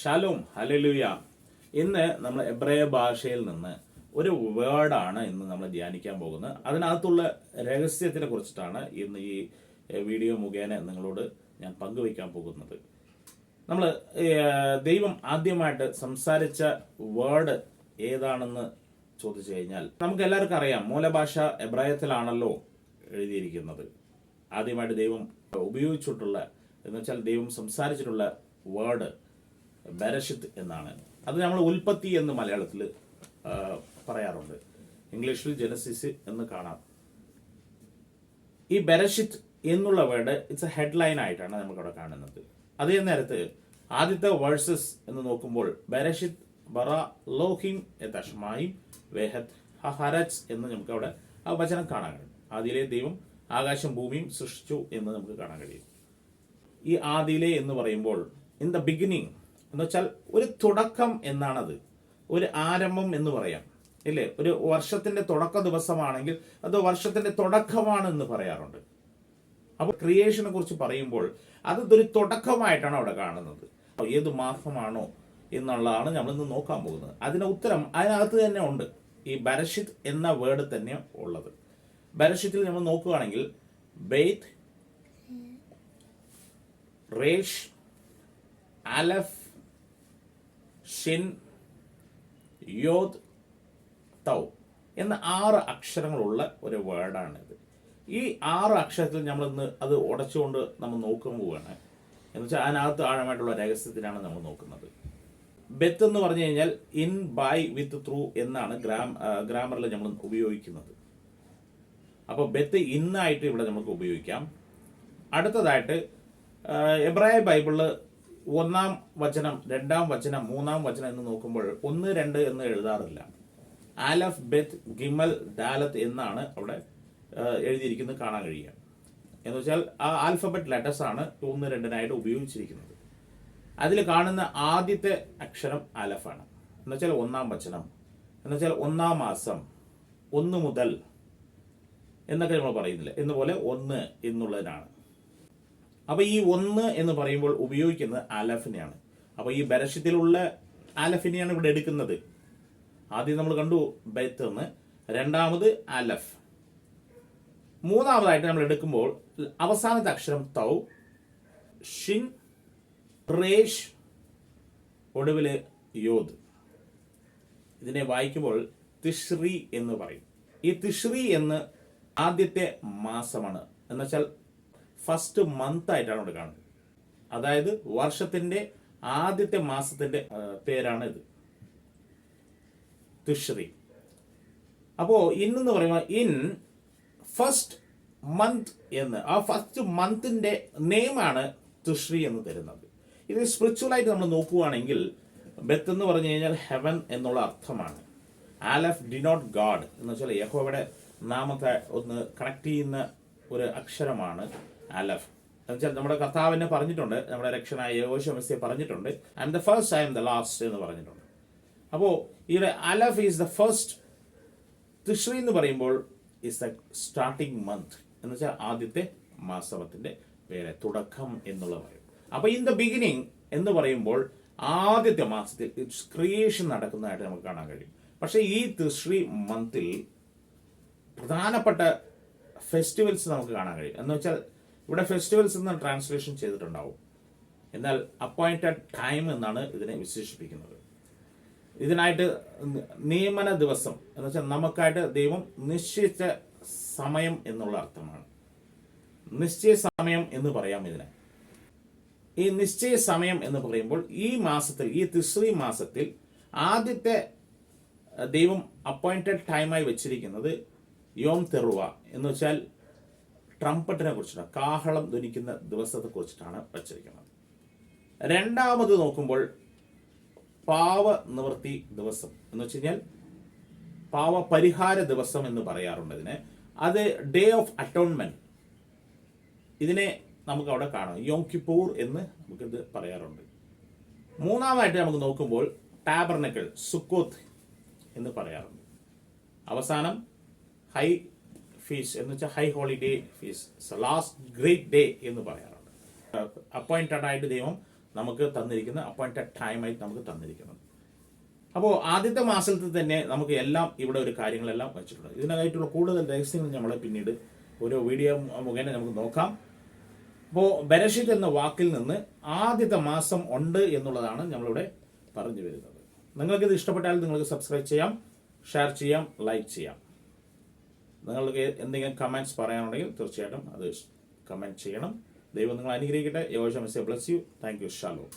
Shalom hallelujah. ഇന്ന് നമ്മൾ എബ്രായ ഭാഷയിൽ നിന്ന് ഒരു വേർഡാണ് ഇന്ന് നമ്മൾ ധ്യാനിക്കാൻ പോകുന്നത്. അതിനകത്തുള്ള രഹസ്യത്തിനെ കുറിച്ചിട്ടാണ് ഇന്ന് ഈ വീഡിയോ മുഖേന നിങ്ങളോട് ഞാൻ പങ്കുവയ്ക്കാൻ പോകുന്നത്. നമ്മൾ ദൈവം ആദ്യമായിട്ട് സംസാരിച്ച വേർഡ് ഏതാണെന്ന് ചോദിച്ചു കഴിഞ്ഞാൽ നമുക്ക് എല്ലാവർക്കും അറിയാം, മൂലഭാഷ എബ്രായത്തിലാണല്ലോ എഴുതിയിരിക്കുന്നത്. ആദ്യമായിട്ട് ദൈവം ഉപയോഗിച്ചിട്ടുള്ള എന്ന് വെച്ചാൽ ദൈവം സംസാരിച്ചിട്ടുള്ള വേർഡ് ബെരഷിത്ത് എന്നാണ്. അത് നമ്മൾ ഉൽപ്പത്തി എന്ന് മലയാളത്തിൽ പറയാറുണ്ട്, ഇംഗ്ലീഷിൽ ജെനസിസ് എന്ന് കാണാം. ഈ ബെരഷിത്ത് എന്നുള്ള വേർഡ് ഇറ്റ്സ് എ ഹെഡ്ലൈൻ ആയിട്ടാണ് നമുക്കവിടെ കാണുന്നത്. അതേ നേരത്ത് ആദ്യത്തെ വേഴ്സസ് എന്ന് നോക്കുമ്പോൾ ബെരഷിത്ത് ബറ ലോഹിം എതഷ്മായും വേഹത് ഹഹരച്ച് എന്ന് നമുക്ക് അവിടെ ആ വചനം കാണാൻ കഴിയും. ആദിയിലെ ദൈവം ആകാശം ഭൂമിയും സൃഷ്ടിച്ചു എന്ന് നമുക്ക് കാണാൻ കഴിയും. ഈ ആദിയിലെ എന്ന് പറയുമ്പോൾ ഇൻ ദ ബിഗിനിങ് എന്ന് വെച്ചാൽ ഒരു തുടക്കം എന്നാണത്, ഒരു ആരംഭം എന്ന് പറയാം ഇല്ലേ. ഒരു വർഷത്തിന്റെ തുടക്ക ദിവസമാണെങ്കിൽ അത് വർഷത്തിന്റെ തുടക്കമാണ് എന്ന് പറയാറുണ്ട്. അപ്പോൾ ക്രിയേഷനെ കുറിച്ച് പറയുമ്പോൾ അത് ഒരു തുടക്കമായിട്ടാണ് അവിടെ കാണുന്നത്. ഏത് മാസമാണോ എന്നുള്ളതാണ് നമ്മളിന്ന് നോക്കാൻ പോകുന്നത്. അതിന് ഉത്തരം അതിനകത്ത് തന്നെ ഉണ്ട്. ഈ ബരഷിത്ത് എന്ന വേർഡ് തന്നെ ഉള്ളത്. ബരഷിത്തിൽ നമ്മൾ നോക്കുകയാണെങ്കിൽ ബെയ്ത്ത്, റേഷ്, അലഫ്, ഷിൻ, യോദ്, തൗ എന്ന 6 അക്ഷരങ്ങളുള്ള ഒരു വേർഡാണിത്. ഈ 6 അക്ഷരത്തിൽ നമ്മളിന്ന് അത് ഉടച്ചുകൊണ്ട് നമ്മൾ നോക്കാൻ പോവുകയാണ്. എന്ന് വെച്ചാൽ അതിനകത്ത് ആഴമായിട്ടുള്ള രഹസ്യത്തിനാണ് നമ്മൾ നോക്കുന്നത്. ബെത്ത് എന്ന് പറഞ്ഞു കഴിഞ്ഞാൽ ഇൻ, ബൈ, വിത്ത്, ത്രൂ എന്നാണ് ഗ്രാമറിൽ നമ്മൾ ഉപയോഗിക്കുന്നത്. അപ്പോൾ ബെത്ത് ഇന്നായിട്ട് ഇവിടെ നമുക്ക് ഉപയോഗിക്കാം. അടുത്തതായിട്ട് എബ്രായ ബൈബിളിൽ 1-ാം വചനം, 2-ാം വചനം, 3-ാം വചനം എന്ന് നോക്കുമ്പോൾ 1, 2 എന്ന് എഴുതാറില്ല. ആലഫ്, ബെത്ത്, ഗിമൽ, ദാലത്ത് എന്നാണ് അവിടെ എഴുതിയിരിക്കുന്നത് കാണാൻ കഴിയുക. എന്ന് വെച്ചാൽ ആ ആൽഫബറ്റ് ലെറ്റേഴ്സ് ആണ് 1, 2 ഉപയോഗിച്ചിരിക്കുന്നത്. അതിൽ കാണുന്ന ആദ്യത്തെ അക്ഷരം ആലഫാണ്. എന്ന് വെച്ചാൽ 1-ാം വചനം, എന്ന് വെച്ചാൽ 1-ാം മാസം, 1 മുതൽ എന്നൊക്കെ നമ്മൾ പറയുന്നില്ല എന്നുപോലെ 1 എന്നുള്ളതിനാണ്. അപ്പൊ ഈ 1 എന്ന് പറയുമ്പോൾ ഉപയോഗിക്കുന്നത് ആലഫിനെയാണ്. അപ്പൊ ഈ ബരഷിത്തിലുള്ള ആലഫിനെയാണ് ഇവിടെ എടുക്കുന്നത്. ആദ്യം നമ്മൾ കണ്ടു ബെത്ത് എന്ന്, രണ്ടാമത് ആലഫ്, മൂന്നാമതായിട്ട് നമ്മൾ എടുക്കുമ്പോൾ അവസാനത്തെ അക്ഷരം തൗ, ഷിൻ, റേഷ്, ഒടുവില് യോദ്. ഇതിനെ വായിക്കുമ്പോൾ തിഷ്രി എന്ന് പറയും. ഈ തിഷ്രി എന്ന് ആദ്യത്തെ മാസമാണ്, എന്നുവെച്ചാൽ ഫസ്റ്റ് മന്ത് ആയിട്ടാണ് ഇവിടെ കാണുന്നത്. അതായത് വർഷത്തിന്റെ ആദ്യത്തെ മാസത്തിന്റെ പേരാണ് ഇത്, തിഷ്രി. അപ്പോ ഇന്നെന്ന് പറയുമ്പോൾ ഇൻ ഫസ്റ്റ് മന്ത് എന്ന്, ആ ഫസ്റ്റ് മന്തിന്റെ നെയിമാണ് തിഷ്രി എന്ന് തരുന്നത്. ഇത് സ്പിരിച്വലായിട്ട് നമ്മൾ നോക്കുകയാണെങ്കിൽ ബെത്ത് എന്ന് പറഞ്ഞു കഴിഞ്ഞാൽ ഹെവൻ എന്നുള്ള അർത്ഥമാണ്. ആലഫ് ഡിനോട്ട് ഗാഡ് എന്ന് വെച്ചാൽ യഹോവയുടെ നാമത്തെ ഒന്ന് കണക്ട് ചെയ്യുന്ന ഒരു അക്ഷരമാണ് ആലഫ്. എന്നുവെച്ചാൽ നമ്മുടെ കർത്താവിനെ പറഞ്ഞിട്ടുണ്ട്, നമ്മുടെ രക്ഷനായ യഹോശുവ മെസ്സിയെ പറഞ്ഞിട്ടുണ്ട്, I M the first, I M the last എന്ന് പറഞ്ഞിട്ടുണ്ട്. അപ്പോൾ ഇവിടെ അലഫ് ഈസ് ദ ഫസ്റ്റ്. തിഷ്രി എന്ന് പറയുമ്പോൾ ഈസ് ദ സ്റ്റാർട്ടിങ് മന്ത് എന്ന് വെച്ചാൽ ആദ്യത്തെ മാസത്തിന്റെ പേര്, തുടക്കം എന്നുള്ള പറയും. അപ്പൊ ഇൻ ദ ബിഗിനിങ് എന്ന് പറയുമ്പോൾ ആദ്യത്തെ മാസത്തിൽ ക്രിയേഷൻ നടക്കുന്നതായിട്ട് നമുക്ക് കാണാൻ കഴിയും. പക്ഷെ ഈ തിഷ്രി മന്തിൽ പ്രധാനപ്പെട്ട ഫെസ്റ്റിവൽസ് നമുക്ക് കാണാൻ കഴിയും. എന്ന് വെച്ചാൽ ഇവിടെ ഫെസ്റ്റിവൽസ് എന്ന് ട്രാൻസ്ലേഷൻ ചെയ്തിട്ടുണ്ടാവും, എന്നാൽ അപ്പോയിന്റഡ് ടൈം എന്നാണ് ഇതിനെ വിശേഷിപ്പിക്കുന്നത്. ഇതിനായിട്ട് നിയമന ദിവസം എന്ന് വെച്ചാൽ നമുക്കായിട്ട് ദൈവം നിശ്ചയിച്ച സമയം എന്നുള്ള അർത്ഥമാണ്. നിശ്ചയ സമയം എന്ന് പറയാം ഇതിനെ. ഈ നിശ്ചയ സമയം എന്ന് പറയുമ്പോൾ ഈ മാസത്തിൽ, ഈ തിസ്രി മാസത്തിൽ ആദ്യത്തെ ദൈവം അപ്പോയിന്റഡ് ടൈമായി വെച്ചിരിക്കുന്നത് യോം തെറുവ എന്ന് വെച്ചാൽ ട്രംപറ്റിനെ കുറിച്ചിട്ടാണ്, കാഹളം ധ്വനിക്കുന്ന ദിവസത്തെ കുറിച്ചിട്ടാണ് വച്ചിരിക്കുന്നത്. രണ്ടാമത് നോക്കുമ്പോൾ പാവ നിവൃത്തി ദിവസം എന്ന് വെച്ച് കഴിഞ്ഞാൽ പാവ പരിഹാര ദിവസം എന്ന് പറയാറുണ്ട് ഇതിനെ. അത് ഡേ ഓഫ് അറ്റോൺമെന്റ്, ഇതിനെ നമുക്ക് അവിടെ കാണാം. യോം കിപ്പൂർ എന്ന് നമുക്കിത് പറയാറുണ്ട്. മൂന്നാമതായിട്ട് നമുക്ക് നോക്കുമ്പോൾ ടാബർനക്കിൾ, സുക്കോത്ത് എന്ന് പറയാറുണ്ട്. അവസാനം ഹൈ ഫീസ് എന്ന് വെച്ചാൽ high holiday fees, last great day എന്ന് പറയാറുണ്ട്. അപ്പോയിന്റഡ് ആയിട്ട് ദൈവം നമുക്ക് തന്നിരിക്കുന്ന അപ്പോയിൻറ്റഡ് ടൈമായിട്ട് നമുക്ക് തന്നിരിക്കുന്നത്. അപ്പോൾ ആദ്യത്തെ മാസത്തിൽ തന്നെ നമുക്ക് എല്ലാം ഇവിടെ ഒരു കാര്യങ്ങളെല്ലാം വെച്ചിട്ടുണ്ട്. ഇതിനായിട്ടുള്ള കൂടുതൽ രഹസ്യങ്ങൾ നമ്മൾ പിന്നീട് ഒരു വീഡിയോ മുഖേന നമുക്ക് നോക്കാം. അപ്പോൾ ബെരശീത്ത് എന്ന വാക്കിൽ നിന്ന് ആദ്യത്തെ മാസം ഉണ്ട് എന്നുള്ളതാണ് നമ്മളിവിടെ പറഞ്ഞു വരുന്നത്. നിങ്ങൾക്കിത് ഇഷ്ടപ്പെട്ടാൽ നിങ്ങൾക്ക് സബ്സ്ക്രൈബ് ചെയ്യാം, ഷെയർ ചെയ്യാം, ലൈക്ക് ചെയ്യാം. നിങ്ങൾക്ക് എന്തെങ്കിലും കമൻറ്റ്സ് പറയാനുണ്ടെങ്കിൽ തീർച്ചയായിട്ടും അത് കമൻറ്റ് ചെയ്യണം. ദൈവം നിങ്ങൾ അനുഗ്രഹിക്കട്ടെ. യഹോവ bless you. Thank you. Shalom.